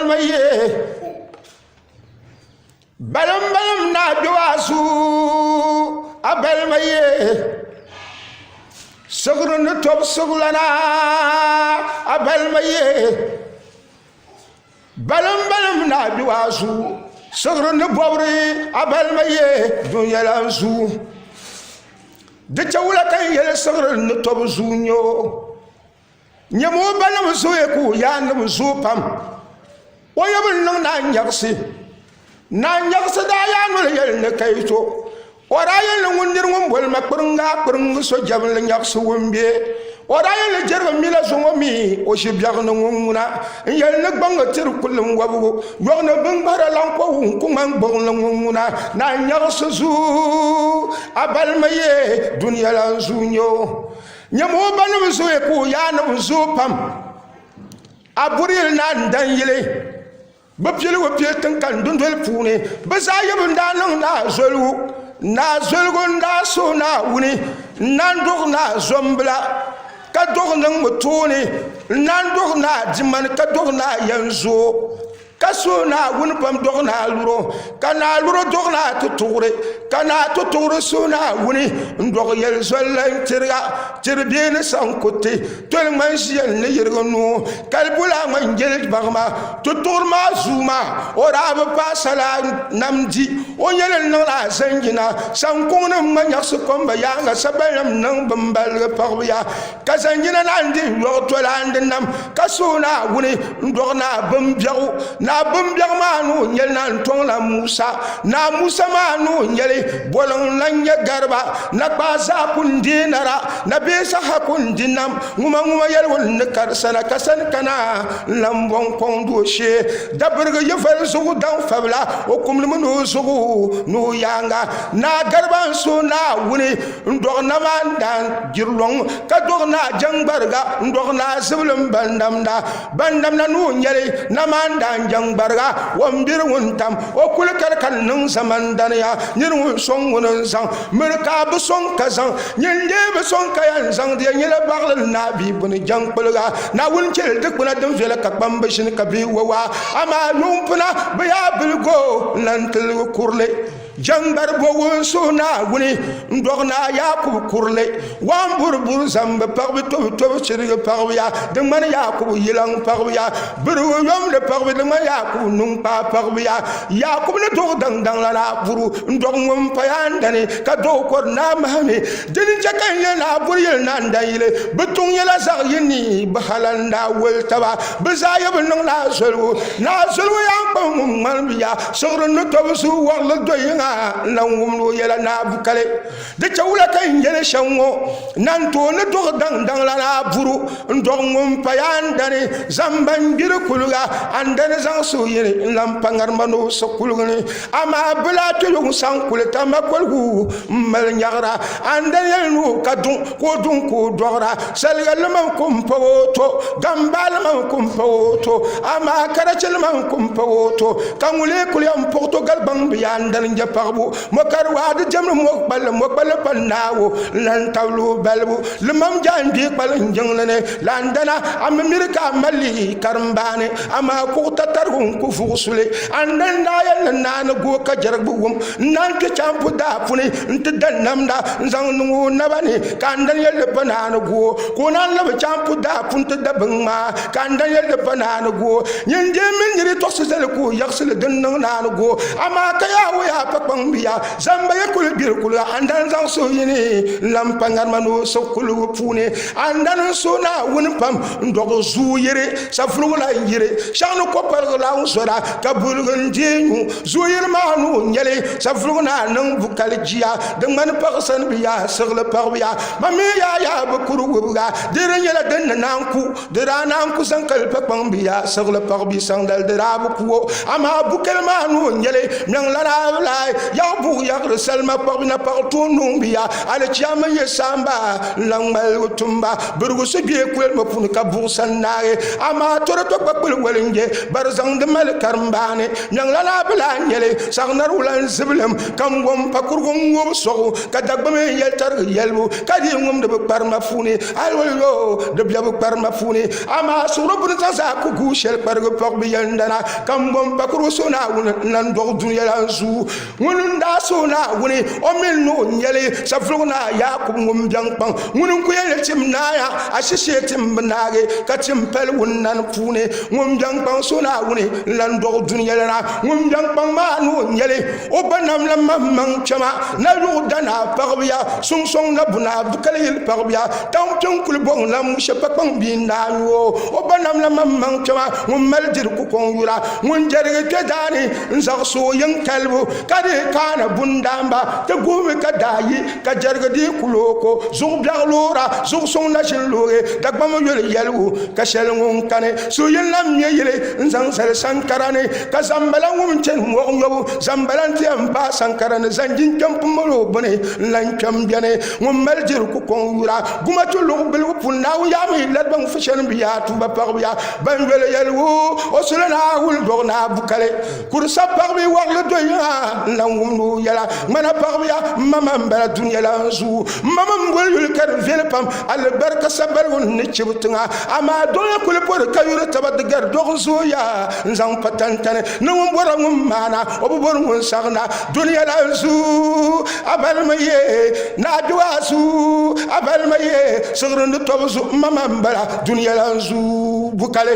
maye balam na duwasu abal maye سغرن توب سغلنا أبل ميه بلم نادواسو سغرن بوري أبل ميه دنيا لانسو دتشولا كان يل سغرن توب زونيو نيمو بلم سويكو يان سوبام ويبن نانياكسي دا يان يل نكايتو Oraye wundir won bol makprunga prung so jabal nyak so wombe oraye le jerga mila so ngomi o shibyak no nguna yel nak banga tir kulum wabu yogna bang bara lanko hun kumang bong nguna na nyak so zu abal maye dunya la zunyo nyamo banu so e ko ya no zo pam aburil nan dan yele bapjele wo pietan kan dundel pune basaye ndanang na zolu na zulgun da suna wuni nan dog na zombla ka dog nan mutune nan dog na jiman ka dog na yanzu kasuna wuni pam dog na luro kana luro dog na tuture kana tuture suna wuni ndog yel zolan tirga tirbine sankote tol man shiel ne yirgonu kalbula man gel bagma tutur ma zuma ora ba pasala namji o yel no la sangina sankona man yaksu komba yanga sabalam nan bambal parbiya kasangina nandi yo tolande nam kasuna wuni ndog na bambiaw na bambiaw manu yel nan ton la Musa na Musa manu yel bolon lanya garba na baza kundinara na besa hakundinam nguma yel won karsana kasan kana lambon kondo she dabrga yefal sugu dan fabla o kumlu no sugu no yanga na garban so na wuni ndog na mandan girlong ka dog na jangbarga ndog na siblum bandam na no nyele na mandan jangbarga wambir wontam o kul kan nung samandania nirun song won sang merka bu song kazang nyinde bu song kayan sang dia nyela bagl na bi bun jangpulga na wun chel de kuna dum vela ka bamba shin ka bi wawa ama yumpuna baya bilgo nantel kurle jambar bo won sona wuni ndogna yakub kurle wambur bur zamba parbi to chiriga parbiya de man yakub yilang parbiya buru yom de parbi de man yakub nung pa parbiya yakub ne dog dang la buru ndog ngom payandane ka do ko na mahame den jakan ye na bur yel nan dayile betung yela sar yini bahalanda wel taba bezayab nung la zulu yang ko man biya soro no to su wala doyinga langum lo yela na bukale de chawla kan yele shango nan to ne to dang la na buru ndongum payandane zamban bir kuluga andane zang so yele lam pangar mano so kulugani ama bula to lu sang kuleta makolgu mal nyagra andane no kadun ko dora salgal man kumpawoto gambal man kumpawoto ama karachel man kumpawoto kamule kulyam portugal bang biyandan japarbu mokar wad jam mokbal panawo lan tawlu balbu limam jandi bal njanglane landana am mirka mali karambane ama ko tatargun ku fusule andan dayal nan go ka jarbugum nan ke champu da funi nt danamda zang nu nabani kandan yel banana go ko nan la champu da funta da bangma kandan yel banana go nyinde min nyiri to sel ko yaksel dan nan go ama kaya ya pakbang biya zamba yakul birkul andan zang so yini lampangar manu so kulu pune andan so na won pam ndogo zu yere sa flugula yere shanu ko par la usora kabul ganjinu zu yere manu nyele sa fluguna nang bukal jiya de man parsan biya segle par biya mami ya bakuru wuga dere nyela den nanku dera nanku sankal pakbang biya segle par bi sandal dera buku ama bukal manu nyele nyang la ya bu ya salma pagna partout numbia ale chama ye samba langmal tumba burgu se bie kwel ma pun ka bu sanare ama toro to papul walenge barzang de mal karmbane nyang la bla nyele sagnar ulan ziblam kam gom pakurgum wo so ka dagba me yeltar yelbu kadi ngum de parma funi alwol yo de biabu parma funi ama suru bun sa ku gushel pargo pok bi yandana kam gom pakuru sona nan do dunya lanzu ngun da sona woni o min no nyele safruna ya ku ngum jangpang ngun ku yele timna ya ashishe timbnage ka timpel wunan funi ngum jangpang sona woni lan do dunya la ngum jangpang ma no nyele o banam la mamang chama na lu dana parbiya sung song na buna bukale parbiya tam tung kul bon la mushe pakang binda wo o banam la mamang chama ngum maldir ku kon yura ngun jarige kedani nzak so yang kalbu kade kana bundamba te gumi kadayi ka jarige di kuloko zug blaglora zug song na shilore dagbam yele yelu ka shel ngun kane so yelam yele nzang sel sankarane ka zambala ngum chen mo ngobu zambalanti ampa sankarane zanjin jampumolo bone lan chambiane ngum maldir ku kon yura guma to lo bel ku naw yami ladbang fashion biya tuba parbiya ban wele yelu o sulana wul dorna bukale kursa parbi warle doya langum no yala mana parbiya mama mbala dunya la zu mama ngol yul kar vel pam al barka sabal won ne chibtunga ama doya kul por kayura tabad gar do zoya nzang patantane no mbora ngum mana o bor ngun sagna dunya la zu abal maye na duasu abal maye sugrun to mama mbala dunya la zu bukale